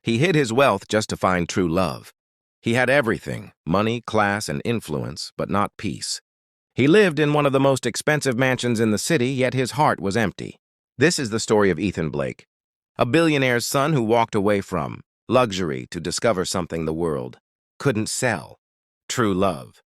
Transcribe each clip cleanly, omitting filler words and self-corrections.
He hid his wealth just to find true love. He had everything, money, class, and influence, but not peace. He lived in one of the most expensive mansions in the city, yet his heart was empty. This is the story of Ethan Blake, a billionaire's son who walked away from luxury to discover something the world couldn't sell: true love.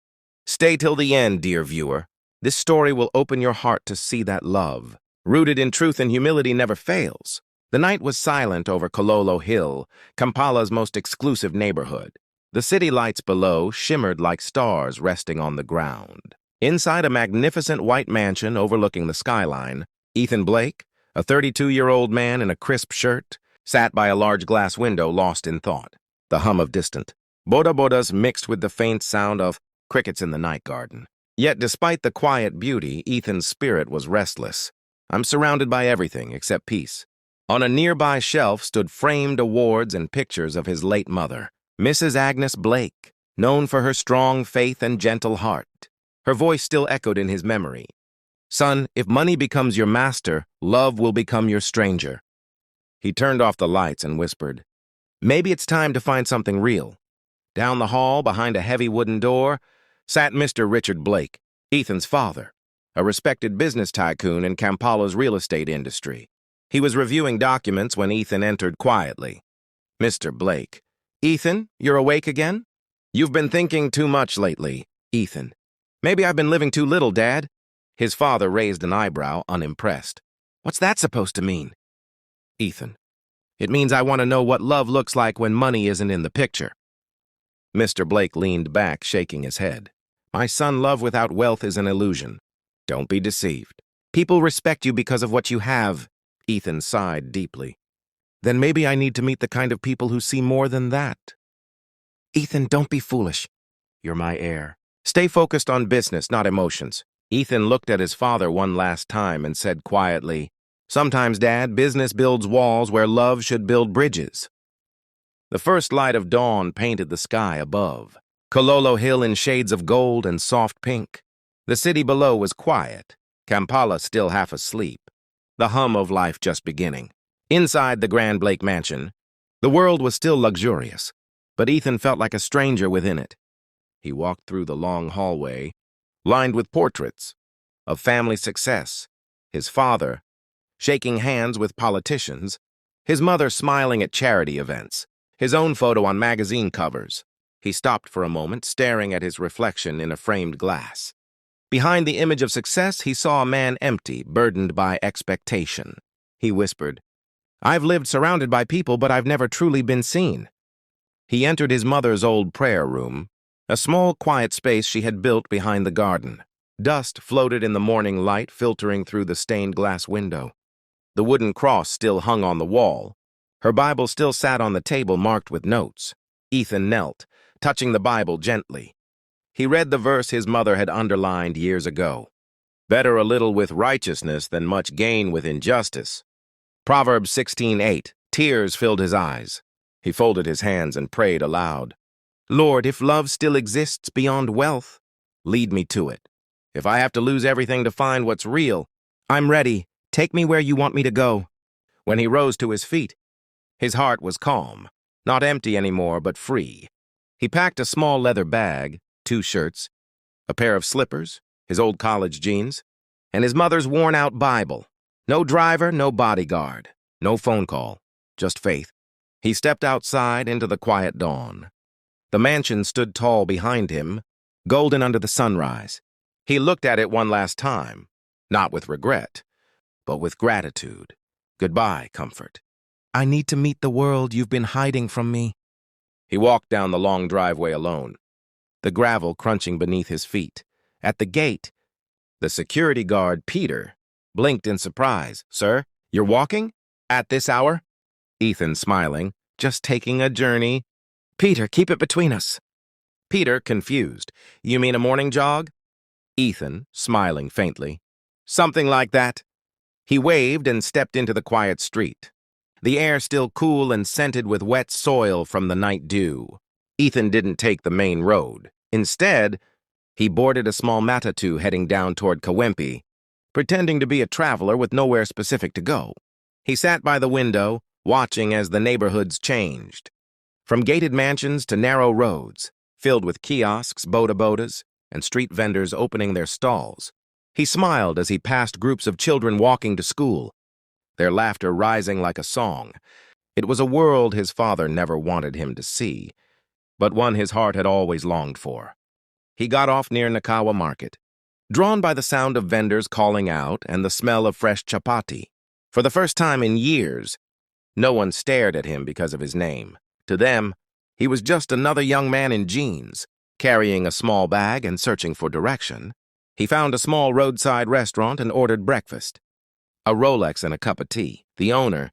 Stay till the end, dear viewer. This story will open your heart to see that love, rooted in truth and humility, never fails. The night was silent over Kololo Hill, Kampala's most exclusive neighborhood. The city lights below shimmered like stars resting on the ground. Inside a magnificent white mansion overlooking the skyline, Ethan Blake, a 32-year-old man in a crisp shirt, sat by a large glass window lost in thought. The hum of distant boda-bodas mixed with the faint sound of crickets in the night garden. Yet despite the quiet beauty, Ethan's spirit was restless. I'm surrounded by everything except peace. On a nearby shelf stood framed awards and pictures of his late mother, Mrs. Agnes Blake, known for her strong faith and gentle heart. Her voice still echoed in his memory. "Son, if money becomes your master, love will become your stranger." He turned off the lights and whispered, "Maybe it's time to find something real." Down the hall, behind a heavy wooden door, sat Mr. Richard Blake, Ethan's father, a respected business tycoon in Kampala's real estate industry. He was reviewing documents when Ethan entered quietly. "Mr. Blake." "Ethan, you're awake again?" "You've been thinking too much lately, Ethan." "Maybe I've been living too little, Dad." His father raised an eyebrow, unimpressed. "What's that supposed to mean?" "Ethan, it means I want to know what love looks like when money isn't in the picture." Mr. Blake leaned back, shaking his head. "My son, love without wealth is an illusion. Don't be deceived. People respect you because of what you have." Ethan sighed deeply. "Then maybe I need to meet the kind of people who see more than that." "Ethan, don't be foolish. You're my heir. Stay focused on business, not emotions." Ethan looked at his father one last time and said quietly, "Sometimes, Dad, business builds walls where love should build bridges." The first light of dawn painted the sky above, Kololo Hill in shades of gold and soft pink. The city below was quiet, Kampala still half asleep, the hum of life just beginning. Inside the Grand Blake mansion, the world was still luxurious, but Ethan felt like a stranger within it. He walked through the long hallway, lined with portraits of family success, his father shaking hands with politicians, his mother smiling at charity events, his own photo on magazine covers. He stopped for a moment, staring at his reflection in a framed glass. Behind the image of success, he saw a man empty, burdened by expectation. He whispered, "I've lived surrounded by people, but I've never truly been seen." He entered his mother's old prayer room, a small, quiet space she had built behind the garden. Dust floated in the morning light, filtering through the stained glass window. The wooden cross still hung on the wall. Her Bible still sat on the table, marked with notes. Ethan knelt, touching the Bible gently. He read the verse his mother had underlined years ago. "Better a little with righteousness than much gain with injustice." Proverbs 16:8. Tears filled his eyes. He folded his hands and prayed aloud. "Lord, if love still exists beyond wealth, lead me to it. If I have to lose everything to find what's real, I'm ready. Take me where you want me to go." When he rose to his feet, his heart was calm, not empty anymore, but free. He packed a small leather bag, 2 shirts, a pair of slippers, his old college jeans, and his mother's worn-out Bible. No driver, no bodyguard, no phone call, just faith. He stepped outside into the quiet dawn. The mansion stood tall behind him, golden under the sunrise. He looked at it one last time, not with regret, but with gratitude. Goodbye, comfort. I need to meet the world you've been hiding from me. He walked down the long driveway alone, the gravel crunching beneath his feet. At the gate, the security guard, Peter, blinked in surprise. "Sir, you're walking? At this hour?" Ethan, smiling, "Just taking a journey." "Peter, keep it between us." Peter, confused, "You mean a morning jog?" Ethan, smiling faintly, "Something like that." He waved and stepped into the quiet street, the air still cool and scented with wet soil from the night dew. Ethan didn't take the main road. Instead, he boarded a small matatu heading down toward Kawempe, pretending to be a traveler with nowhere specific to go. He sat by the window, watching as the neighborhoods changed. From gated mansions to narrow roads, filled with kiosks, boda-bodas, and street vendors opening their stalls. He smiled as he passed groups of children walking to school, their laughter rising like a song. It was a world his father never wanted him to see, but one his heart had always longed for. He got off near Nakawa Market, drawn by the sound of vendors calling out and the smell of fresh chapati. For the first time in years, no one stared at him because of his name. To them, he was just another young man in jeans, carrying a small bag and searching for direction. He found a small roadside restaurant and ordered breakfast. A Rolex and a cup of tea. The owner,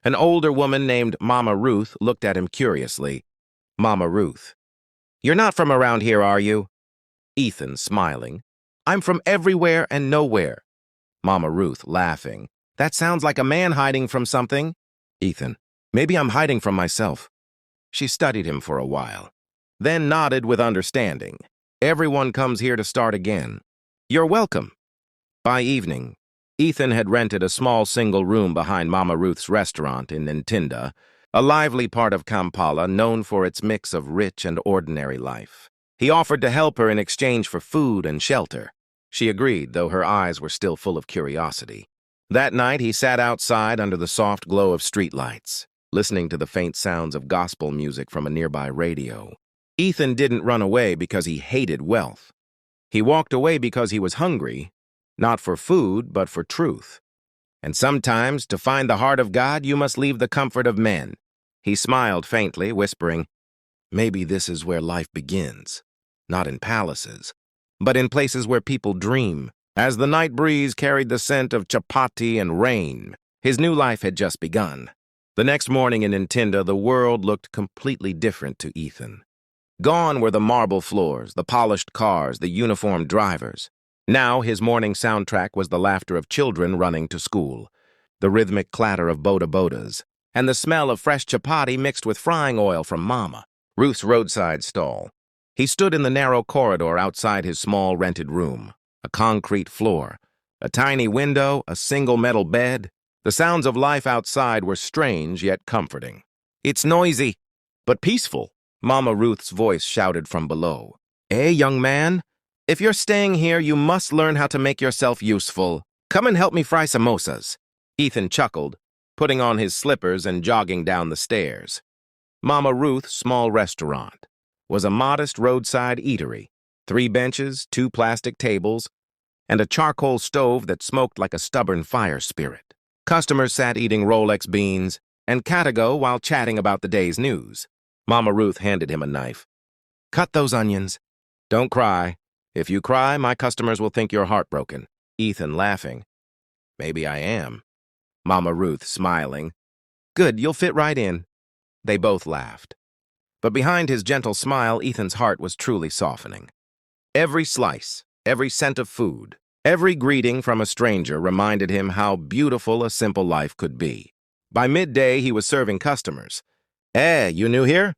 an older woman named Mama Ruth, looked at him curiously. Mama Ruth. "You're not from around here, are you?" Ethan, smiling. "I'm from everywhere and nowhere." Mama Ruth, laughing. "That sounds like a man hiding from something." Ethan. "Maybe I'm hiding from myself." She studied him for a while, then nodded with understanding. "Everyone comes here to start again. You're welcome." By evening, Ethan had rented a small single room behind Mama Ruth's restaurant in Ntinda, a lively part of Kampala known for its mix of rich and ordinary life. He offered to help her in exchange for food and shelter. She agreed, though her eyes were still full of curiosity. That night, he sat outside under the soft glow of streetlights, listening to the faint sounds of gospel music from a nearby radio. Ethan didn't run away because he hated wealth. He walked away because he was hungry, not for food, but for truth. And sometimes, to find the heart of God, you must leave the comfort of men. He smiled faintly, whispering, "Maybe this is where life begins, not in palaces, but in places where people dream." As the night breeze carried the scent of chapati and rain, his new life had just begun. The next morning in Ntinda, the world looked completely different to Ethan. Gone were the marble floors, the polished cars, the uniformed drivers. Now his morning soundtrack was the laughter of children running to school, the rhythmic clatter of boda-bodas, and the smell of fresh chapati mixed with frying oil from Mama Ruth's roadside stall. He stood in the narrow corridor outside his small rented room, a concrete floor, a tiny window, a single metal bed. The sounds of life outside were strange yet comforting. "It's noisy, but peaceful," Mama Ruth's voice shouted from below. Young man, if you're staying here, you must learn how to make yourself useful. Come and help me fry samosas." Ethan chuckled, putting on his slippers and jogging down the stairs. Mama Ruth's small restaurant was a modest roadside eatery, 3 benches, 2 plastic tables, and a charcoal stove that smoked like a stubborn fire spirit. Customers sat eating Rolex beans and Catago while chatting about the day's news. Mama Ruth handed him a knife. "Cut those onions. Don't cry. If you cry, my customers will think you're heartbroken." Ethan, laughing. "Maybe I am." Mama Ruth, smiling. "Good, you'll fit right in." They both laughed. But behind his gentle smile, Ethan's heart was truly softening. Every slice, every scent of food, every greeting from a stranger reminded him how beautiful a simple life could be. By midday, he was serving customers. You new here?"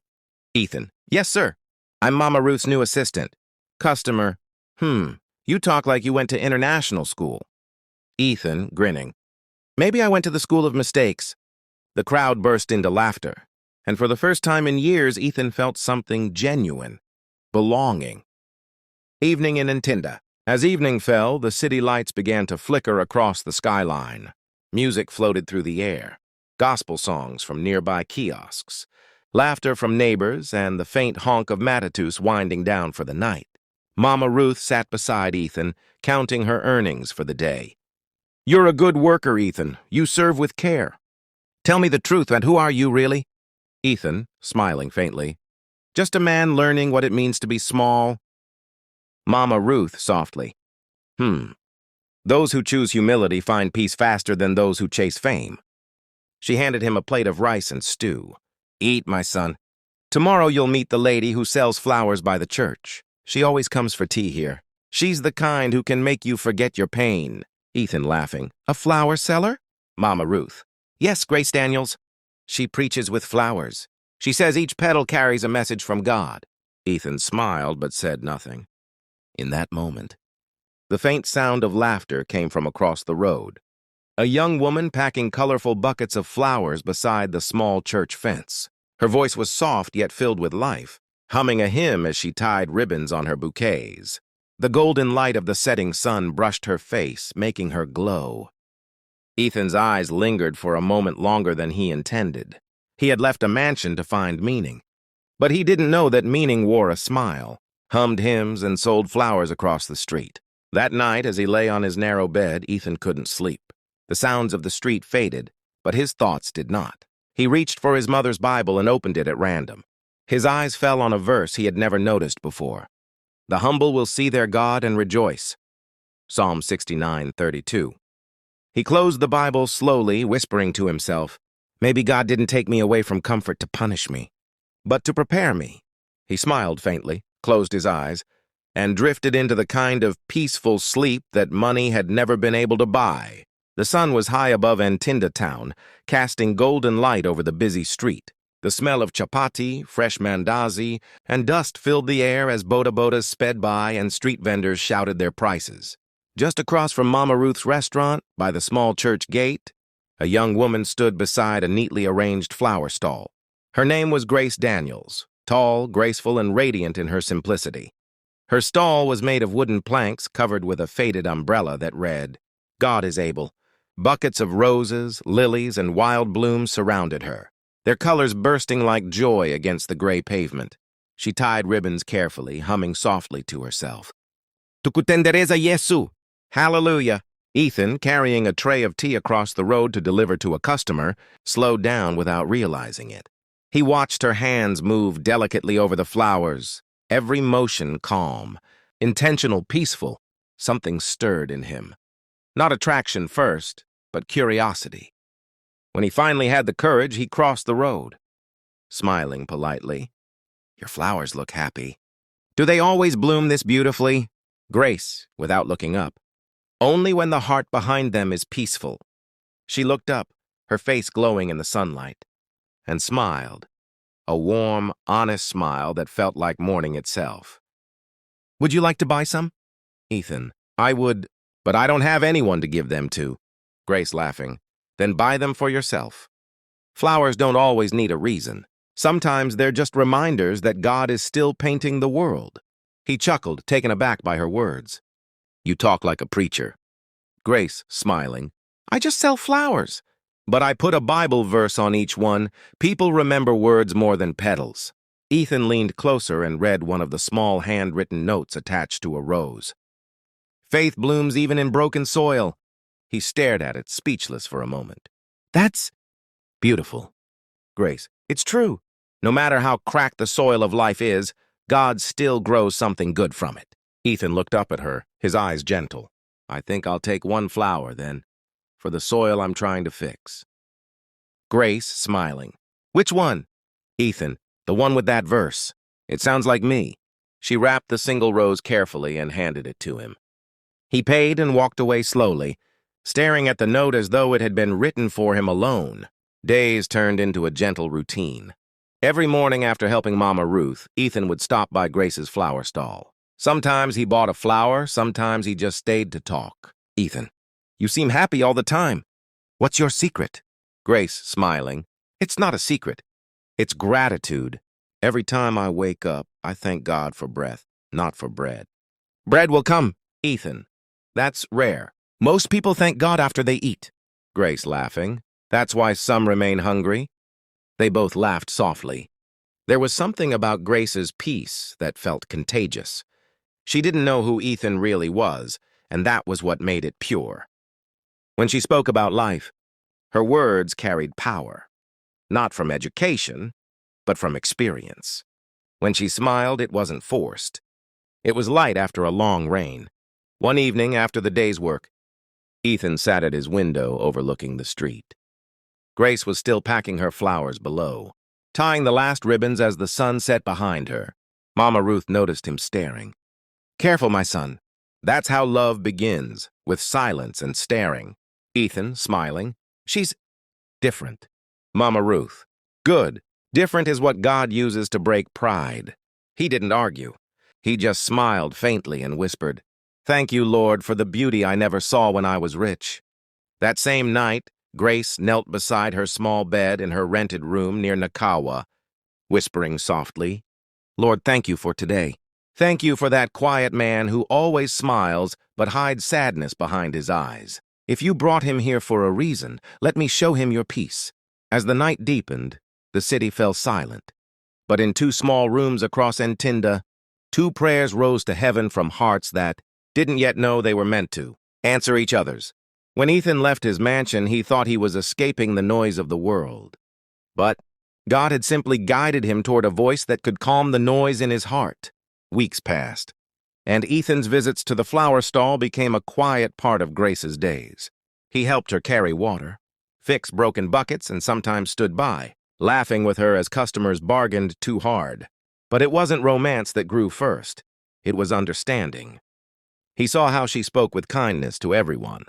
Ethan, "Yes, sir. I'm Mama Ruth's new assistant." Customer, You talk like you went to international school." Ethan, grinning, "Maybe I went to the school of mistakes." The crowd burst into laughter, and for the first time in years, Ethan felt something genuine, belonging. Evening in Ntinda. As evening fell, the city lights began to flicker across the skyline. Music floated through the air, gospel songs from nearby kiosks, laughter from neighbors, and the faint honk of matatus winding down for the night. Mama Ruth sat beside Ethan, counting her earnings for the day. "You're a good worker, Ethan. You serve with care. Tell me the truth, and who are you really?" Ethan, smiling faintly, "Just a man learning what it means to be small." Mama Ruth, softly, "Those who choose humility find peace faster than those who chase fame." She handed him a plate of rice and stew. "Eat, my son. Tomorrow you'll meet the lady who sells flowers by the church. She always comes for tea here. She's the kind who can make you forget your pain." Ethan, laughing, "A flower seller?" Mama Ruth, "Yes, Grace Daniels. She preaches with flowers. She says each petal carries a message from God." Ethan smiled but said nothing. In that moment, the faint sound of laughter came from across the road. a young woman packing colorful buckets of flowers beside the small church fence. Her voice was soft yet filled with life, humming a hymn as she tied ribbons on her bouquets. The golden light of the setting sun brushed her face, making her glow. Ethan's eyes lingered for a moment longer than he intended. He had left a mansion to find meaning. But he didn't know that meaning wore a smile, hummed hymns, and sold flowers across the street. That night, as he lay on his narrow bed, Ethan couldn't sleep. The sounds of the street faded, but his thoughts did not. He reached for his mother's Bible and opened it at random. His eyes fell on a verse he had never noticed before. "The humble will see their God and rejoice." Psalm 69:32. He closed the Bible slowly, whispering to himself, "Maybe God didn't take me away from comfort to punish me, but to prepare me." He smiled faintly, closed his eyes, and drifted into the kind of peaceful sleep that money had never been able to buy. The sun was high above Antinda town, casting golden light over the busy street. The smell of chapati, fresh mandazi, and dust filled the air as boda-bodas sped by and street vendors shouted their prices. Just across from Mama Ruth's restaurant, by the small church gate, a young woman stood beside a neatly arranged flower stall. Her name was Grace Daniels, tall, graceful, and radiant in her simplicity. Her stall was made of wooden planks covered with a faded umbrella that read, "God is able." Buckets of roses, lilies, and wild blooms surrounded her, their colors bursting like joy against the gray pavement. She tied ribbons carefully, humming softly to herself. "Tukutendereza Yesu! Hallelujah!" Ethan, carrying a tray of tea across the road to deliver to a customer, slowed down without realizing it. He watched her hands move delicately over the flowers, every motion calm, intentional, peaceful. Something stirred in him. Not attraction first, but curiosity. When he finally had the courage, he crossed the road, smiling politely. "Your flowers look happy. Do they always bloom this beautifully?" Grace, without looking up. "Only when the heart behind them is peaceful." She looked up, her face glowing in the sunlight, and smiled, a warm, honest smile that felt like morning itself. "Would you like to buy some?" "Ethan, I would, but I don't have anyone to give them to." Grace laughing. "Then buy them for yourself. Flowers don't always need a reason. Sometimes they're just reminders that God is still painting the world." He chuckled, taken aback by her words. "You talk like a preacher." Grace, smiling. "I just sell flowers. But I put a Bible verse on each one. People remember words more than petals." Ethan leaned closer and read one of the small handwritten notes attached to a rose. "Faith blooms even in broken soil." He stared at it, speechless for a moment. "That's beautiful." Grace, "It's true. No matter how cracked the soil of life is, God still grows something good from it." Ethan looked up at her, his eyes gentle. "I think I'll take one flower, then, for the soil I'm trying to fix." Grace, smiling. "Which one?" Ethan, "The one with that verse. It sounds like me." She wrapped the single rose carefully and handed it to him. He paid and walked away slowly, staring at the note as though it had been written for him alone. Days turned into a gentle routine. Every morning after helping Mama Ruth, Ethan would stop by Grace's flower stall. Sometimes he bought a flower, sometimes he just stayed to talk. "Ethan, you seem happy all the time. What's your secret?" Grace, smiling. "It's not a secret. It's gratitude. Every time I wake up, I thank God for breath, not for bread." "Bread will come." Ethan, "That's rare. Most people thank God after they eat." Grace, laughing. "That's why some remain hungry." They both laughed softly. There was something about Grace's peace that felt contagious. She didn't know who Ethan really was, and that was what made it pure. When she spoke about life, her words carried power. Not from education, but from experience. When she smiled, it wasn't forced. It was light after a long rain. One evening after the day's work, Ethan sat at his window overlooking the street. Grace was still packing her flowers below, tying the last ribbons as the sun set behind her. Mama Ruth noticed him staring. "Careful, my son. That's how love begins, with silence and staring." Ethan, smiling. "She's different." Mama Ruth. "Good. Different is what God uses to break pride." He didn't argue. He just smiled faintly and whispered, "Thank you, Lord, for the beauty I never saw when I was rich." That same night, Grace knelt beside her small bed in her rented room near Nakawa, whispering softly, "Lord, thank you for today. Thank you for that quiet man who always smiles but hides sadness behind his eyes. If you brought him here for a reason, let me show him your peace." As the night deepened, the city fell silent. But in two small rooms across Ntinda, two prayers rose to heaven from hearts that didn't yet know they were meant to answer each other's. When Ethan left his mansion, he thought he was escaping the noise of the world. But God had simply guided him toward a voice that could calm the noise in his heart. Weeks passed, and Ethan's visits to the flower stall became a quiet part of Grace's days. He helped her carry water, fix broken buckets, and sometimes stood by, laughing with her as customers bargained too hard. But it wasn't romance that grew first. It was understanding. He saw how she spoke with kindness to everyone,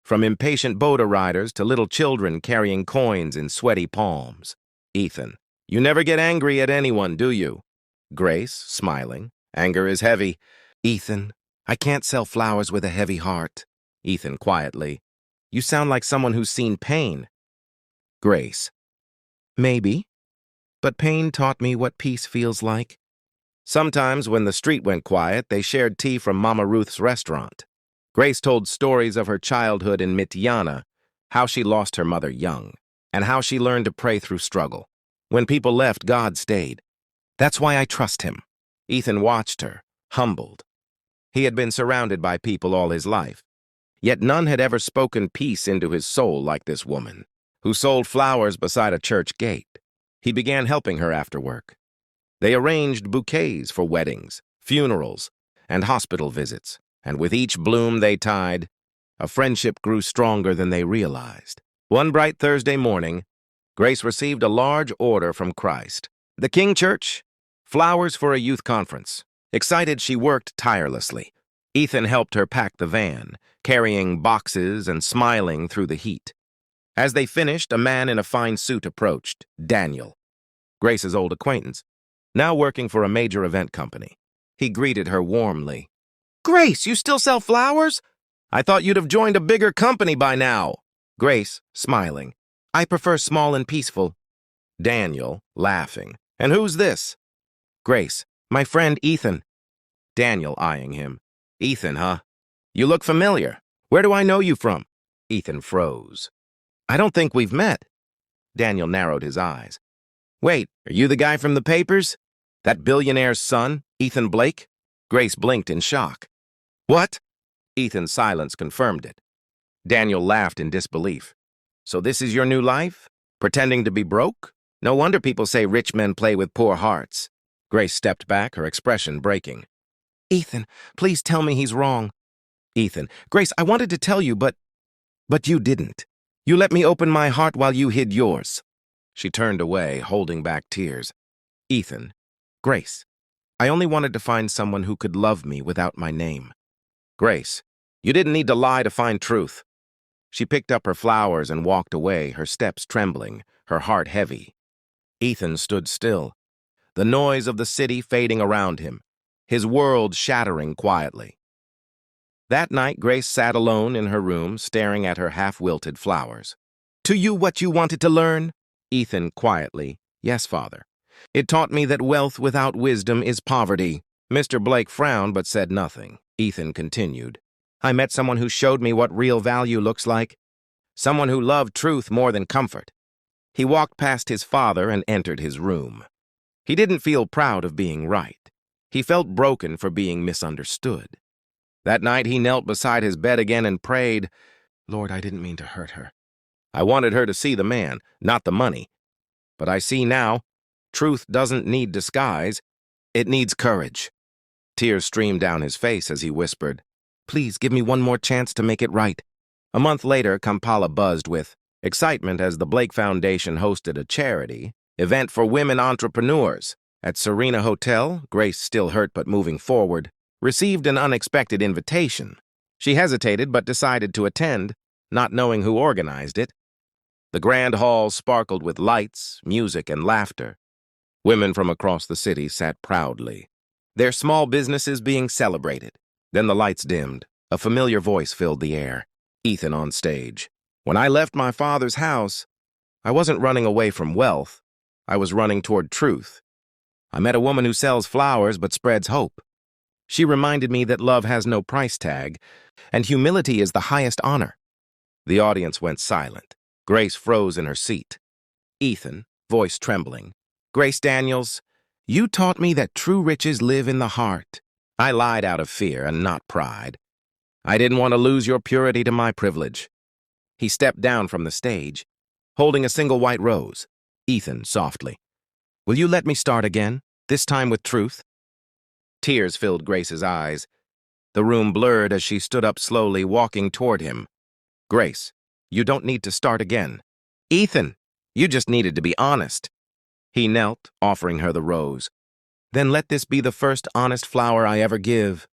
from impatient boda riders to little children carrying coins in sweaty palms. "Ethan, you never get angry at anyone, do you?" Grace, smiling. "Anger is heavy." "Ethan, I can't sell flowers with a heavy heart." Ethan, quietly. "You sound like someone who's seen pain." Grace, "Maybe, but pain taught me what peace feels like." Sometimes, when the street went quiet, they shared tea from Mama Ruth's restaurant. Grace told stories of her childhood in Mityana, how she lost her mother young, and how she learned to pray through struggle. When people left, God stayed. "That's why I trust him." Ethan watched her, humbled. He had been surrounded by people all his life, yet none had ever spoken peace into his soul like this woman, who sold flowers beside a church gate. He began helping her after work. They arranged bouquets for weddings, funerals, and hospital visits, and with each bloom they tied, a friendship grew stronger than they realized. One bright Thursday morning, Grace received a large order from Christ. The King Church, flowers for a youth conference. Excited, she worked tirelessly. Ethan helped her pack the van, carrying boxes and smiling through the heat. As they finished, a man in a fine suit approached, Daniel, Grace's old acquaintance, now working for a major event company. He greeted her warmly. "Grace, you still sell flowers? I thought you'd have joined a bigger company by now." Grace, smiling. "I prefer small and peaceful." Daniel, laughing. "And who's this?" Grace, "My friend Ethan." Daniel, eyeing him. "Ethan, huh? You look familiar. Where do I know you from?" Ethan froze. "I don't think we've met." Daniel narrowed his eyes. "Wait, are you the guy from the papers? That billionaire's son, Ethan Blake?" Grace blinked in shock. "What?" Ethan's silence confirmed it. Daniel laughed in disbelief. "So this is your new life? Pretending to be broke? No wonder people say rich men play with poor hearts." Grace stepped back, her expression breaking. "Ethan, please tell me he's wrong." Ethan, "Grace, I wanted to tell you, but you didn't. You let me open my heart while you hid yours." She turned away, holding back tears. Ethan, "Grace, I only wanted to find someone who could love me without my name." Grace, "You didn't need to lie to find truth." She picked up her flowers and walked away, her steps trembling, her heart heavy. Ethan stood still, the noise of the city fading around him, his world shattering quietly. That night, Grace sat alone in her room, staring at her half-wilted flowers. "To you what you wanted to learn?" Ethan, quietly, "Yes, Father. It taught me that wealth without wisdom is poverty." Mr. Blake frowned but said nothing. Ethan continued, "I met someone who showed me what real value looks like. Someone who loved truth more than comfort." He walked past his father and entered his room. He didn't feel proud of being right. He felt broken for being misunderstood. That night he knelt beside his bed again and prayed, "Lord, I didn't mean to hurt her. I wanted her to see the man, not the money. But I see now, truth doesn't need disguise. It needs courage." Tears streamed down his face as he whispered, "Please give me one more chance to make it right." A month later, Kampala buzzed with excitement as the Blake Foundation hosted a charity event for women entrepreneurs. At Serena Hotel, Grace, still hurt but moving forward, received an unexpected invitation. She hesitated but decided to attend, not knowing who organized it. The grand hall sparkled with lights, music, and laughter. Women from across the city sat proudly, their small businesses being celebrated. Then the lights dimmed. A familiar voice filled the air. Ethan on stage. When I left my father's house, I wasn't running away from wealth. I was running toward truth. I met a woman who sells flowers but spreads hope. She reminded me that love has no price tag, and humility is the highest honor. The audience went silent. Grace froze in her seat. Ethan, voice trembling. Grace Daniels, you taught me that true riches live in the heart. I lied out of fear and not pride. I didn't want to lose your purity to my privilege. He stepped down from the stage, holding a single white rose. Ethan, softly. Will you let me start again, this time with truth? Tears filled Grace's eyes. The room blurred as she stood up slowly, walking toward him. Grace, you don't need to start again. Ethan, you just needed to be honest. He knelt, offering her the rose. Then let this be the first honest flower I ever give.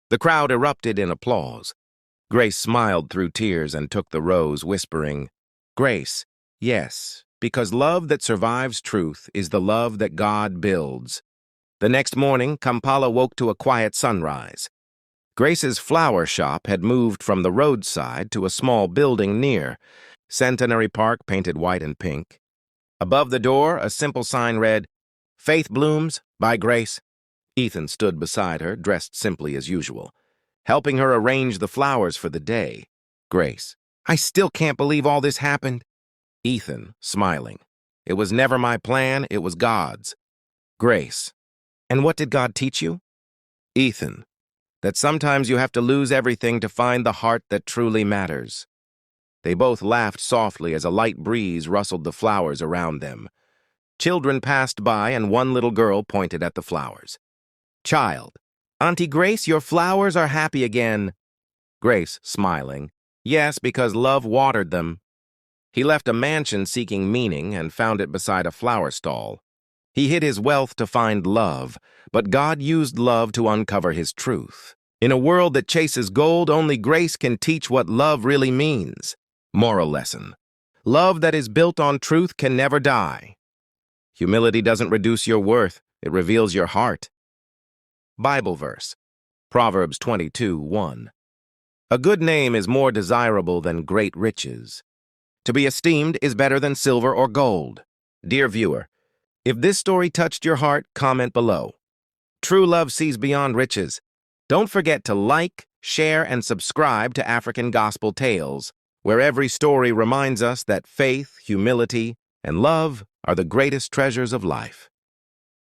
The crowd erupted in applause. Grace smiled through tears and took the rose, whispering, Grace, yes, because love that survives truth is the love that God builds. The next morning, Kampala woke to a quiet sunrise. Grace's flower shop had moved from the roadside to a small building near, Centenary Park painted white and pink. Above the door, a simple sign read, Faith Blooms by Grace. Ethan stood beside her, dressed simply as usual, helping her arrange the flowers for the day. Grace, I still can't believe all this happened. Ethan, smiling. It was never my plan, it was God's. Grace, and what did God teach you? Ethan, that sometimes you have to lose everything to find the heart that truly matters. They both laughed softly as a light breeze rustled the flowers around them. Children passed by and one little girl pointed at the flowers. Child, Auntie Grace, your flowers are happy again. Grace, smiling. Yes, because love watered them. He left a mansion seeking meaning and found it beside a flower stall. He hid his wealth to find love, but God used love to uncover his truth. In a world that chases gold, only grace can teach what love really means. Moral lesson. Love that is built on truth can never die. Humility doesn't reduce your worth, it reveals your heart. Bible verse. Proverbs 22:1. A good name is more desirable than great riches. To be esteemed is better than silver or gold. Dear viewer, if this story touched your heart, comment below. True love sees beyond riches. Don't forget to like, share, and subscribe to African Gospel Tales, where every story reminds us that faith, humility, and love are the greatest treasures of life.